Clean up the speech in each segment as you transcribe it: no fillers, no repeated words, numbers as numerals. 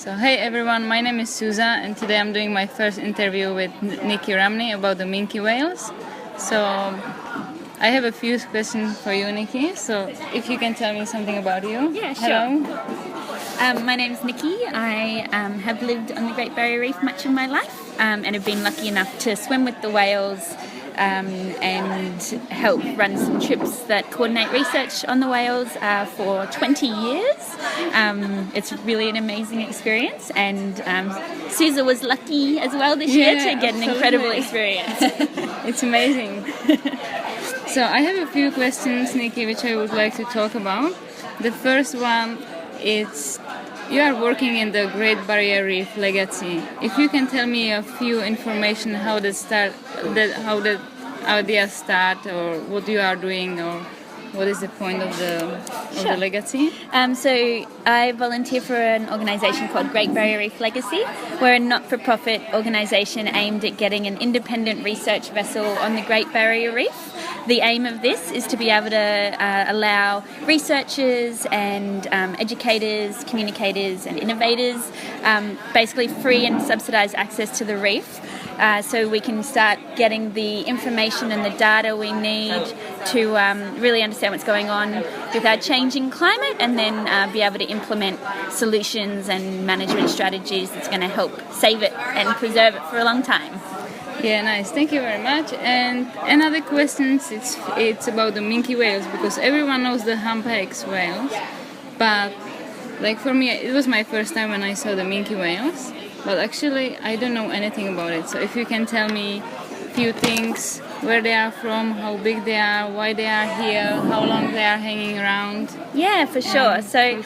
So hey everyone, my name is Suza and today I'm doing my first interview with Nikki Ramney about the Minke whales. So I have a few questions for you, Nikki. So if you can tell me something about you. Yeah, sure. Hello. My name's Nikki. I have lived on the Great Barrier Reef much of my life and have been lucky enough to swim with the whales and help run some trips that coordinate research on the whales for 20 years. It's really an amazing experience, and Suza was lucky as well this year to get an incredible experience. It's amazing. So I have a few questions, Nikki, which I would like to talk about. The first one is you are working in the Great Barrier Reef Legacy. If you can tell me a few information how the idea start, or what you are doing, or what is the point of the legacy? So I volunteer for an organisation called Great Barrier Reef Legacy. We're a not-for-profit organisation aimed at getting an independent research vessel on the Great Barrier Reef. The aim of this is to be able to allow researchers and educators, communicators and innovators basically free and subsidised access to the reef, so we can start getting the information and the data we need to really understand what's going on with our changing climate, and then be able to implement solutions and management strategies that's going to help save it and preserve it for a long time. Yeah, nice. Thank you very much. And another question, it's about the Minke whales, because everyone knows the humpbacks whales, but like for me, it was my first time when I saw the Minke whales, but actually I don't know anything about it. So if you can tell me a few things, where they are from, how big they are, why they are here, how long they are hanging around. Yeah, for sure. So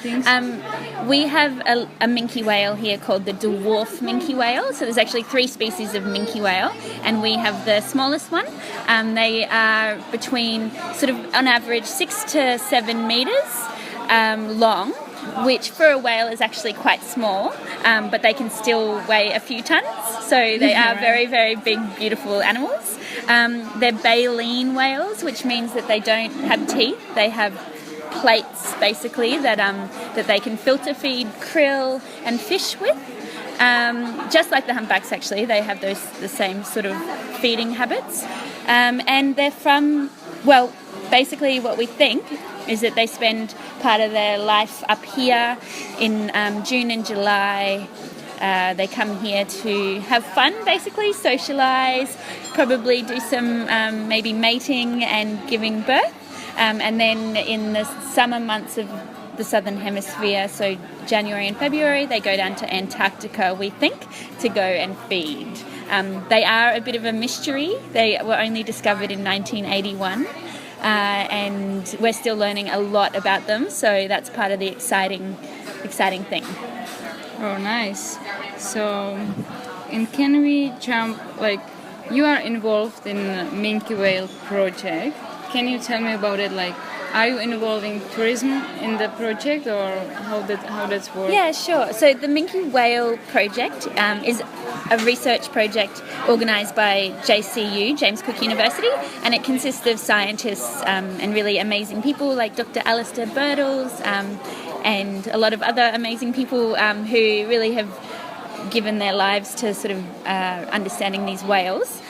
we have a minke whale here called the dwarf minke whale. So there's actually 3 species of minke whale, and we have the smallest one. They are between sort of on average 6 to 7 meters long, which for a whale is actually quite small, but they can still weigh a few tons. So they are very, very big, beautiful animals. They're baleen whales, which means that they don't have teeth. They have plates, basically, that they can filter feed krill and fish with. Just like the humpbacks, actually, they have the same sort of feeding habits. And they're from, well, basically what we think is that they spend part of their life up here in June and July. They come here to have fun, basically, socialise, probably do some maybe mating and giving birth. And then in the summer months of the Southern Hemisphere, so January and February, they go down to Antarctica, we think, to go and feed. They are a bit of a mystery. They were only discovered in 1981. And we're still learning a lot about them, so that's part of the exciting thing. Oh, nice. So, and can we jump, like, you are involved in Minke Whale project. Can you tell me about it? Like, are you involving tourism in the project, or how that's work? Yeah, sure. So the Minke Whale project is a research project organised by JCU, James Cook University, and it consists of scientists and really amazing people like Dr. Alistair Birtles and a lot of other amazing people who really have given their lives to sort of understanding these whales.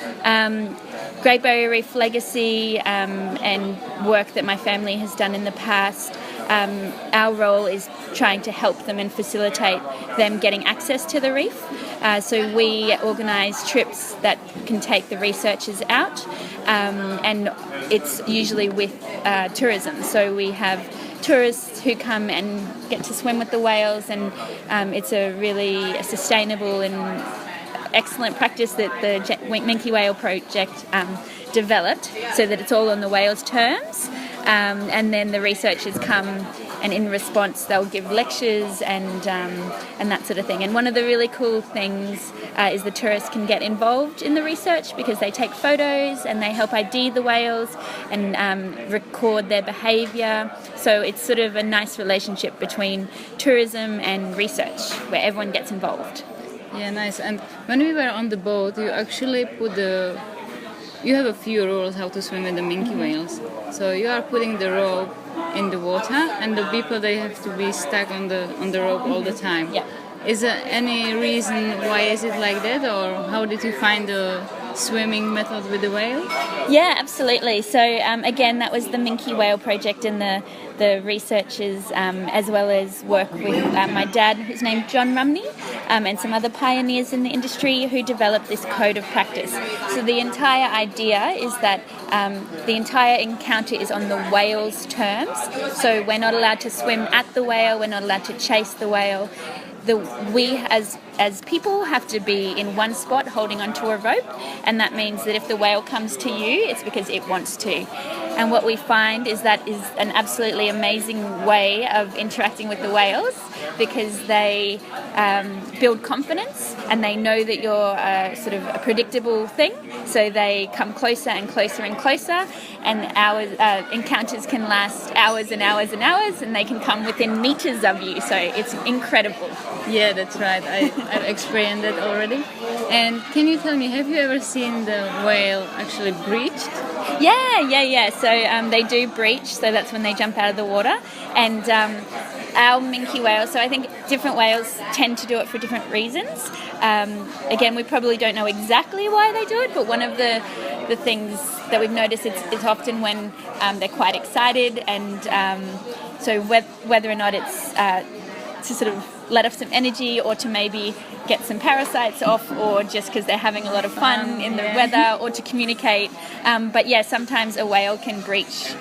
Great Barrier Reef Legacy and work that my family has done in the past, our role is trying to help them and facilitate them getting access to the reef. So we organise trips that can take the researchers out, and it's usually with tourism. So we have tourists who come and get to swim with the whales, and it's a really sustainable and excellent practice that the Minke Whale Project developed, so that it's all on the whales' terms, and then the researchers come, and in response they'll give lectures and that sort of thing. And one of the really cool things is the tourists can get involved in the research because they take photos and they help ID the whales and record their behaviour. So it's sort of a nice relationship between tourism and research where everyone gets involved. Yeah, nice. And when we were on the boat, you actually you have a few rules how to swim with the Minke whales. So you are putting the rope in the water, and the people, they have to be stuck on the rope all the time. Yeah. is there any reason why is it like that, or how did you find the swimming method with the whale? Yeah, absolutely. So again, that was the Minke Whale Project, and the researchers, as well as work with my dad, who's named John Rumney, and some other pioneers in the industry who developed this code of practice. So the entire idea is that the entire encounter is on the whale's terms. So we're not allowed to swim at the whale, we're not allowed to chase the whale. We as people have to be in one spot holding onto a rope, and that means that if the whale comes to you, it's because it wants to. And what we find is that is an absolutely amazing way of interacting with the whales, because they build confidence and they know that you're sort of a predictable thing, so they come closer and closer and closer, and our encounters can last hours and hours and hours, and they can come within meters of you, so it's incredible. Yeah, that's right. I've experienced that already. And can you tell me, have you ever seen the whale actually breached? Yeah. So they do breach, so that's when they jump out of the water. And our minke whale, so I think different whales tend to do it for different reasons. Again, we probably don't know exactly why they do it, but one of the things that we've noticed it's often when they're quite excited, and so whether or not it's to sort of let off some energy, or to maybe get some parasites off, or just because they're having a lot of fun in the weather, or to communicate. But yeah, sometimes a whale can breach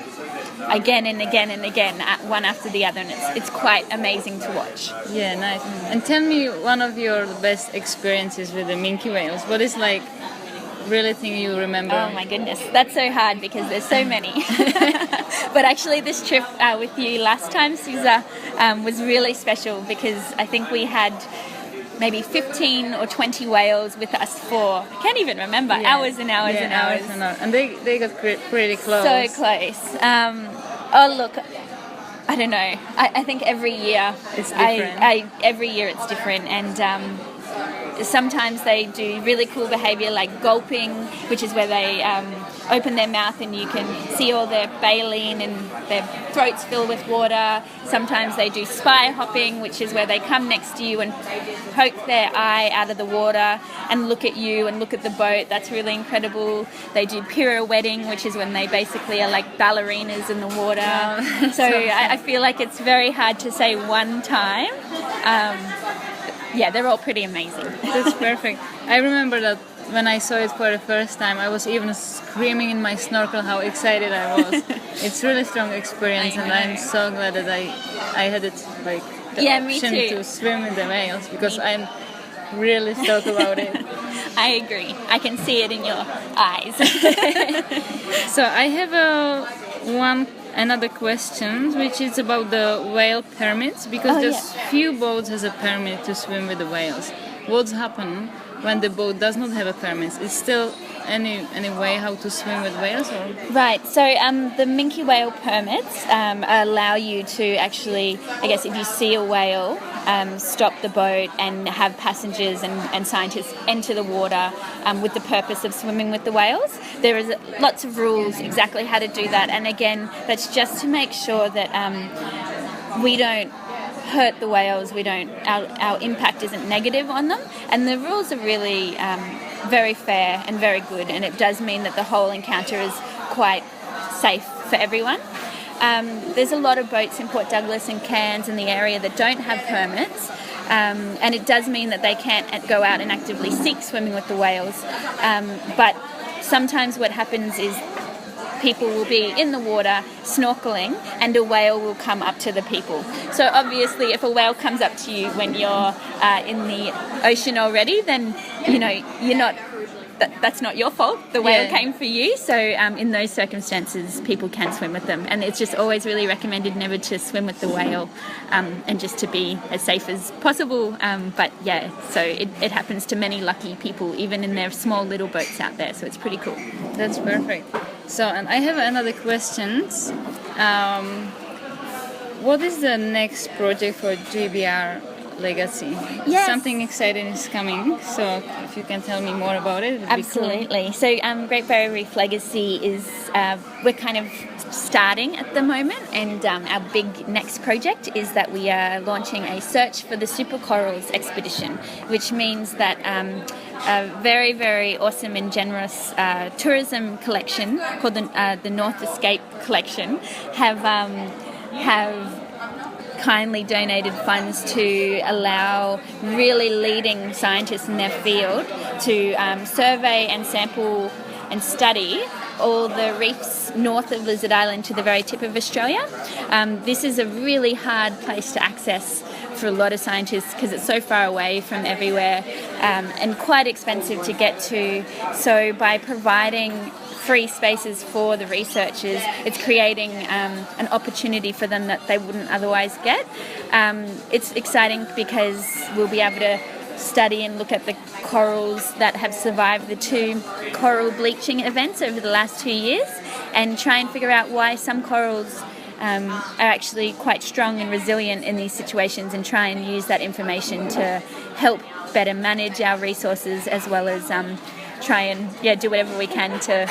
again and again and again, one after the other, and it's quite amazing to watch. Yeah, nice. And tell me one of your best experiences with the minke whales. What is like really thing you remember? Oh my goodness, that's so hard because there's so many. But actually this trip with you last time, Susa, was really special, because I think we had maybe 15 or 20 whales with us for, I can't even remember, hours and hours and hours. And they got pretty close. So close. Oh look, I don't know. I think every year it's different. Every year it's different, and sometimes they do really cool behaviour like gulping, which is where they open their mouth and you can see all their baleen and their throats fill with water. Sometimes they do spy hopping, which is where they come next to you and poke their eye out of the water and look at you and look at the boat. That's really incredible. They do pirouetting, which is when they basically are like ballerinas in the water. So I feel like it's very hard to say one time. Yeah, they're all pretty amazing. That's perfect. I remember that when I saw it for the first time, I was even screaming in my snorkel how excited I was. It's really strong experience, and I'm so glad that I had it like the option to swim with the whales, because I'm really stoked about it. I agree. I can see it in your eyes. So I have another question, which is about the whale permits, because there's few boats has a permit to swim with the whales. What's happened when the boat does not have a permit? Is still any way how to swim with whales? Or? Right, so the minke whale permits allow you to actually, I guess if you see a whale, stop the boat and have passengers and scientists enter the water with the purpose of swimming with the whales. There is lots of rules exactly how to do that, and again, that's just to make sure that we don't hurt the whales, our impact isn't negative on them, and the rules are really very fair and very good, and it does mean that the whole encounter is quite safe for everyone. There's a lot of boats in Port Douglas and Cairns in the area that don't have permits, and it does mean that they can't go out and actively seek swimming with the whales, but sometimes what happens is people will be in the water snorkeling and a whale will come up to the people. So obviously if a whale comes up to you when you're in the ocean already, then you're not, that's not your fault. The whale came for you. So in those circumstances people can swim with them, and it's just always really recommended never to swim with the whale, and just to be as safe as possible. But yeah, so it happens to many lucky people, even in their small little boats out there, so it's pretty cool. That's perfect. So, and I have another question. What is the next project for GBR legacy. Yes. Something exciting is coming, so if you can tell me more about it, it would Absolutely. So Great Barrier Reef Legacy is, we're kind of starting at the moment, and our big next project is that we are launching a Search for the Supercorals expedition, which means that a very, very awesome and generous tourism collection called the North Escape Collection have kindly donated funds to allow really leading scientists in their field to survey and sample and study all the reefs north of Lizard Island to the very tip of Australia. This is a really hard place to access for a lot of scientists because it's so far away from everywhere and quite expensive to get to. So by providing free spaces for the researchers, it's creating an opportunity for them that they wouldn't otherwise get. It's exciting because we'll be able to study and look at the corals that have survived the 2 coral bleaching events over the last 2 years and try and figure out why some corals are actually quite strong and resilient in these situations, and try and use that information to help better manage our resources, as well as try and do whatever we can to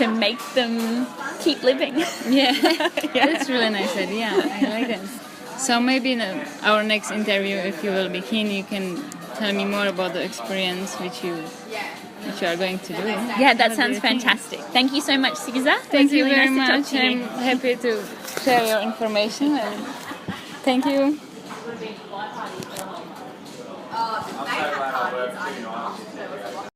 make them keep living. Yeah. That's really nice idea. I like it. So maybe in our next interview, if you will be keen, you can tell me more about the experience which you are going to do. Yeah, that sounds fantastic. Thank you so much, Caesar. Thank you really very nice to talk much. to you. I'm happy to share your information. And thank you.